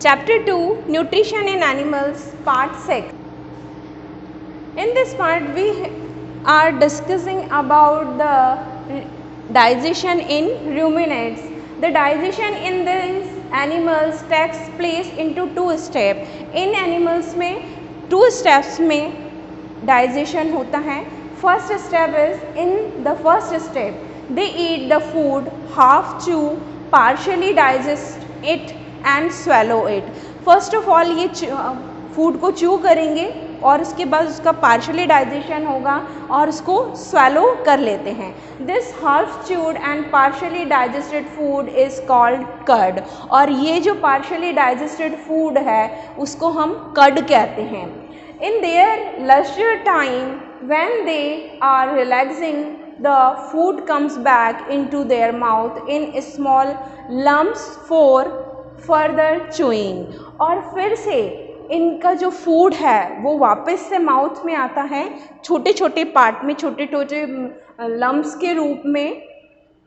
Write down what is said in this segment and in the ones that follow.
Chapter 2, Nutrition in Animals, Part 6. In this part, we are discussing about the digestion in ruminants. The digestion in these animals takes place into two steps. In animals में two steps में digestion होता है. First step is, in the first step, they eat the food, half chew, partially digest it and swallow it. First of all ये food को chew करेंगे और उसके बाद उसका पार्शली डाइजेशन होगा और उसको swallow कर लेते हैं. This half chewed and partially digested food is called cud. और ये जो पार्शली डाइजेस्टेड फूड है उसको हम कर्ड कहते हैं. In their leisure time when they are relaxing, the food comes back into their mouth in small lumps for further chewing. और फिर से इनका जो फूड है वो वापस से माउथ में आता है छोटे छोटे पार्ट में, छोटे छोटे लम्प्स के रूप में,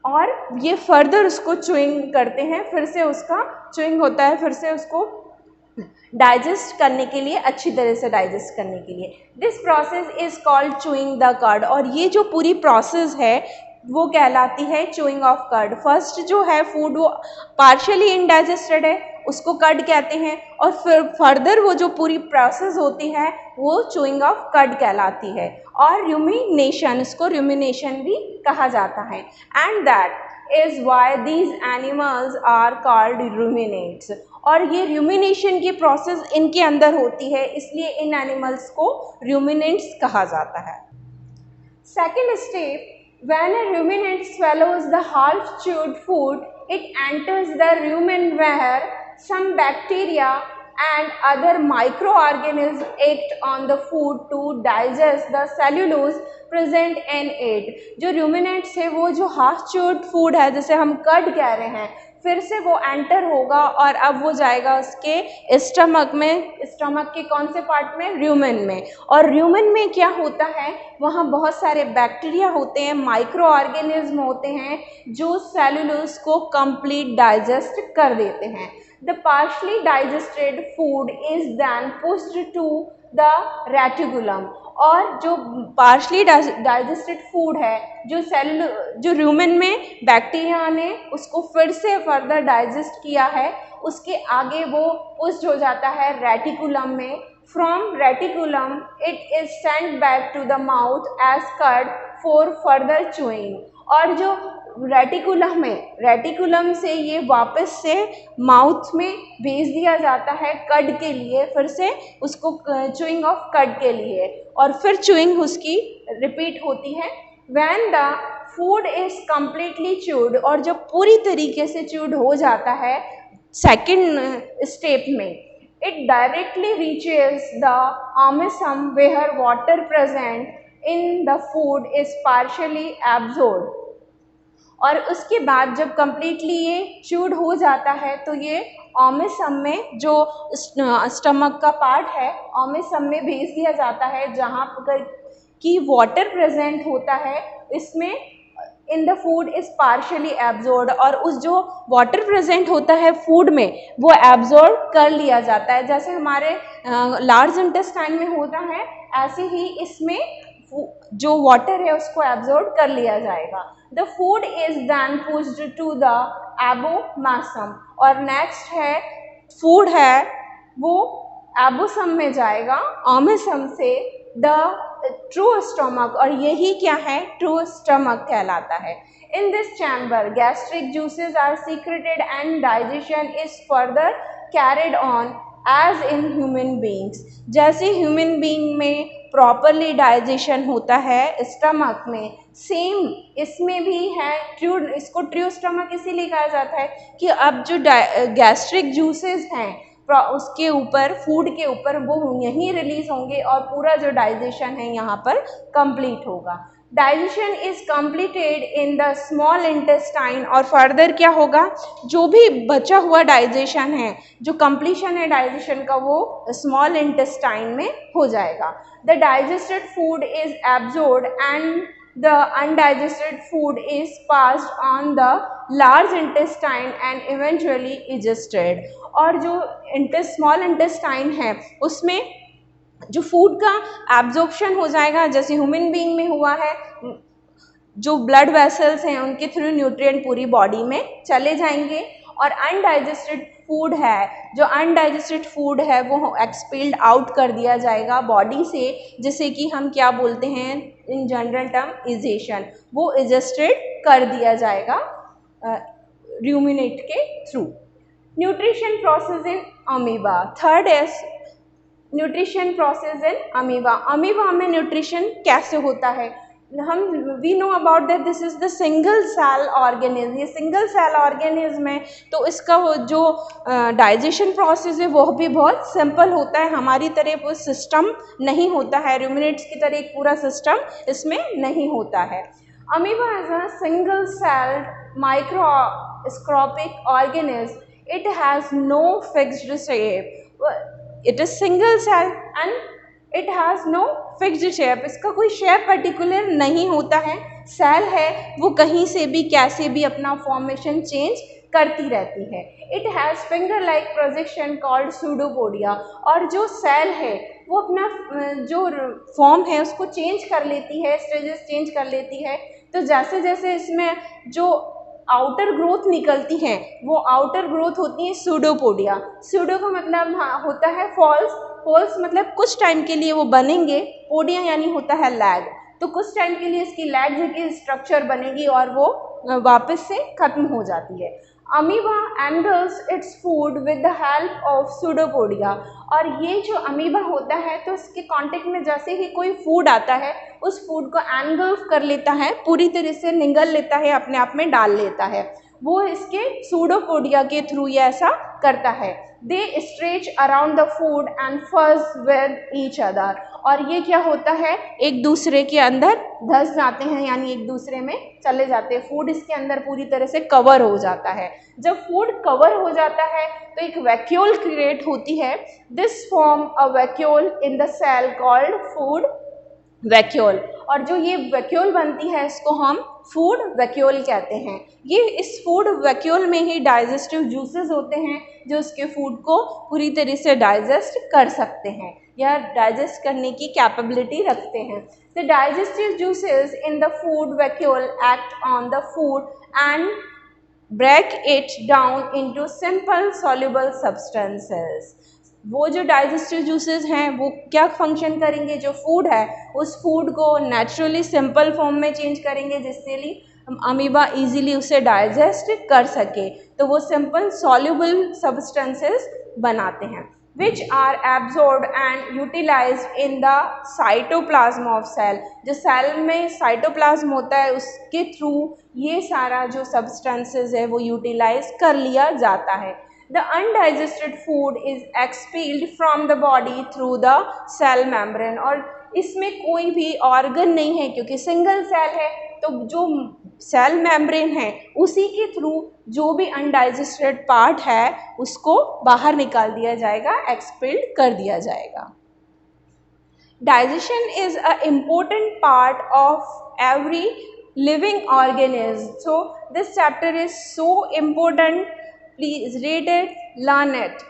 और ये फर्दर उसको च्यूइंग करते हैं. फिर से उसका च्यूइंग होता है, फिर से उसको डाइजेस्ट करने के लिए, अच्छी तरह से डाइजेस्ट करने के लिए. This process is called chewing the cud. और ये जो पूरी प्रोसेस है वो कहलाती है च्यूइंग ऑफ कर्ड. फर्स्ट जो है फूड वो पार्शियली इनडाइजेस्टेड है, उसको कर्ड कहते हैं, और फिर फर्दर वो जो पूरी प्रोसेस होती है वो च्यूइंग ऑफ कर्ड कहलाती है. और रूमिनेशन, इसको रूमिनेशन भी कहा जाता है. And that is why these animals are called ruminants. और ये रूमिनेशन की प्रोसेस इनके अंदर होती है, इसलिए इन एनिमल्स को रूमिनेट्स कहा जाता है. Second step, when a ruminant swallows the half chewed food, it enters the rumen where some bacteria and other microorganisms act on the food to digest the cellulose present in it. जो ruminants है वो जो half chewed food है, जैसे हम curd कह रहे हैं, फिर से वो एंटर होगा और अब वो जाएगा उसके स्टमक में. स्टमक के कौन से पार्ट में? रूमेन में. और रूमेन में क्या होता है, वहाँ बहुत सारे बैक्टीरिया होते हैं, माइक्रो ऑर्गेनिज्म होते हैं जो सेलुलोज को कंप्लीट डाइजेस्ट कर देते हैं. The partially digested food is then pushed to the reticulum. और जो पार्शली डाइजेस्टेड फूड है, जो रूमेन में बैक्टीरिया ने उसको फिर से फर्दर डाइजेस्ट किया है, उसके आगे वो पुश्ड हो जाता है रेटिकुलम में. From reticulum it is sent back to the mouth as cud for further chewing. और जो रेटिकुलम से ये वापस से माउथ में भेज दिया जाता है कर्ड के लिए, फिर से उसको च्यूइंग ऑफ कर्ड के लिए, और फिर च्यूइंग उसकी रिपीट होती है. When the food is completely chewed, और जब पूरी तरीके से च्यूड हो जाता है सेकेंड स्टेप में, it directly reaches the omasum where water present in the food is partially absorbed. और उसके बाद जब कम्प्लीटली ये च्यूड हो जाता है तो ये ऑमेसम में, जो स्टमक का पार्ट है, ऑमेसम में भेज दिया जाता है, जहाँ पर कि वाटर प्रेजेंट होता है इसमें. इन the food is partially absorbed. और उस जो वाटर प्रेजेंट होता है फूड में वो एब्जॉर्ब कर लिया जाता है. जैसे हमारे लार्ज इंटेस्टाइन में होता है, ऐसे ही इसमें जो वाटर है उसको एब्जॉर्ब कर लिया जाएगा. The food is then pushed to the abomasum. और नेक्स्ट है फूड है वो एबोसम में जाएगा, ऑमेसम से द ट्रू स्टमक. और यही क्या है? ट्रू स्टमक कहलाता है. In this chamber gastric juices are secreted and digestion is further carried on as in human beings. जैसे ह्यूमन बींग में प्रॉपरली डाइजेशन होता है स्टमक में, सेम इसमें भी है ट्रू. इसको ट्रू स्टमक इसीलिए कहा जाता है कि अब जो गैस्ट्रिक जूसेस हैं उसके ऊपर, फूड के ऊपर, वो यहीं रिलीज होंगे और पूरा जो डाइजेशन है यहाँ पर कंप्लीट होगा. Digestion is completed in the small intestine. और फर्दर क्या होगा, जो भी बचा हुआ डाइजेशन है, जो कंप्लीशन है डाइजेशन का, वो स्मॉल इंटेस्टाइन में हो जाएगा. The digested food is absorbed and the undigested food is passed on the large intestine and eventually digested. और जो स्मॉल इंटेस्टाइन है उसमें जो फूड का एब्जॉर्प्शन हो जाएगा, जैसे ह्यूमन बीइंग में हुआ है, जो ब्लड वेसल्स हैं उनके थ्रू न्यूट्रिएंट पूरी बॉडी में चले जाएंगे। और अनडाइजेस्टेड फूड है, जो अनडाइजेस्टेड फूड है वो एक्सपेल्ड आउट कर दिया जाएगा बॉडी से, जिसे कि हम क्या बोलते हैं इन जनरल टर्म इजेशन, वो इजेस्टेड कर दिया जाएगा रूमिनेट के through. Nutrition process in amoeba, third is nutrition process in amoeba. Amoeba में न्यूट्रिशन कैसे होता है, हम we know about that this is the single cell organism. ये सिंगल सेल ऑर्गेनिज्म है तो इसका वो जो डाइजेशन प्रोसेस है वो भी बहुत सिंपल होता है, हमारी तरह वो सिस्टम नहीं होता है, रूमिनेट्स की तरह एक पूरा सिस्टम इसमें नहीं होता है। Amoeba is a single celled microscopic organism, it has no fixed shape, it is single cell and it has no fixed shape, इसका कोई शेप पर्टिकुलर नहीं होता है। सेल है वो कहीं से भी कैसे भी अपना फॉर्मेशन चेंज करती रहती है। It has finger like projection called pseudopodia, और जो सेल है वो अपना जो फॉर्म है उसको चेंज कर लेती है, स्टेजेस चेंज कर लेती है। तो जैसे जैसे इसमें जो आउटर ग्रोथ निकलती हैं वो आउटर ग्रोथ होती है सूडोपोडिया। सूडो का मतलब होता है फॉल्स, फॉल्स मतलब कुछ टाइम के लिए वो बनेंगे, पोडिया यानी होता है लैग, तो कुछ टाइम के लिए इसकी लैग की स्ट्रक्चर बनेगी और वो वापस से खत्म हो जाती है। Amoeba angles its food with the help of pseudopodia, और ये जो अमीबा होता है तो इसके कांटेक्ट में जैसे ही कोई फूड आता है उस फूड को एंगल्फ कर लेता है, पूरी तरह से निगल लेता है, अपने आप में डाल लेता है, वो इसके सूडोपोडिया के थ्रू ये ऐसा करता है। They stretch around the food and fuse with each other, और ये क्या होता है एक दूसरे के अंदर धस जाते हैं, यानी एक दूसरे में चले जाते हैं, फूड इसके अंदर पूरी तरह से कवर हो जाता है। जब फूड कवर हो जाता है तो एक वैक्यूल क्रिएट होती है, this form a vacuole in the cell called food vacuole, और जो ये वैक्यूल बनती है इसको हम फूड वैक्यूल कहते हैं। ये इस फूड वैक्यूल में ही डाइजेस्टिव जूसेस होते हैं जो उसके फूड को पूरी तरह से डाइजेस्ट कर सकते हैं या डाइजेस्ट करने की कैपेबिलिटी रखते हैं। The digestive juices in the food vacuole act on the food and break it down into simple soluble substances. वो जो डाइजेस्टिव जूसेस हैं वो क्या फंक्शन करेंगे, जो फूड है उस फूड को नेचुरली सिंपल फॉर्म में चेंज करेंगे जिससे लिए अमीबा इजीली उसे डाइजेस्ट कर सके, तो वो सिंपल सॉल्युबल सब्सटेंसेस बनाते हैं which are absorbed and utilised in the cytoplasm of cell. जो सेल में साइटोप्लाज्म होता है उसके थ्रू ये सारा जो सब्सटेंसेस है वो यूटिलाइज कर लिया जाता है। The undigested food is expelled from the body through the cell membrane, और इसमें कोई भी ऑर्गन नहीं है क्योंकि सिंगल सेल है, तो जो सेल मेम्ब्रेन है उसी के थ्रू जो भी अनडाइजेस्टेड पार्ट है उसको बाहर निकाल दिया जाएगा, एक्सपेल्ड कर दिया जाएगा। Digestion is a important part of every living organism, so this chapter is so important, please read it, learn it.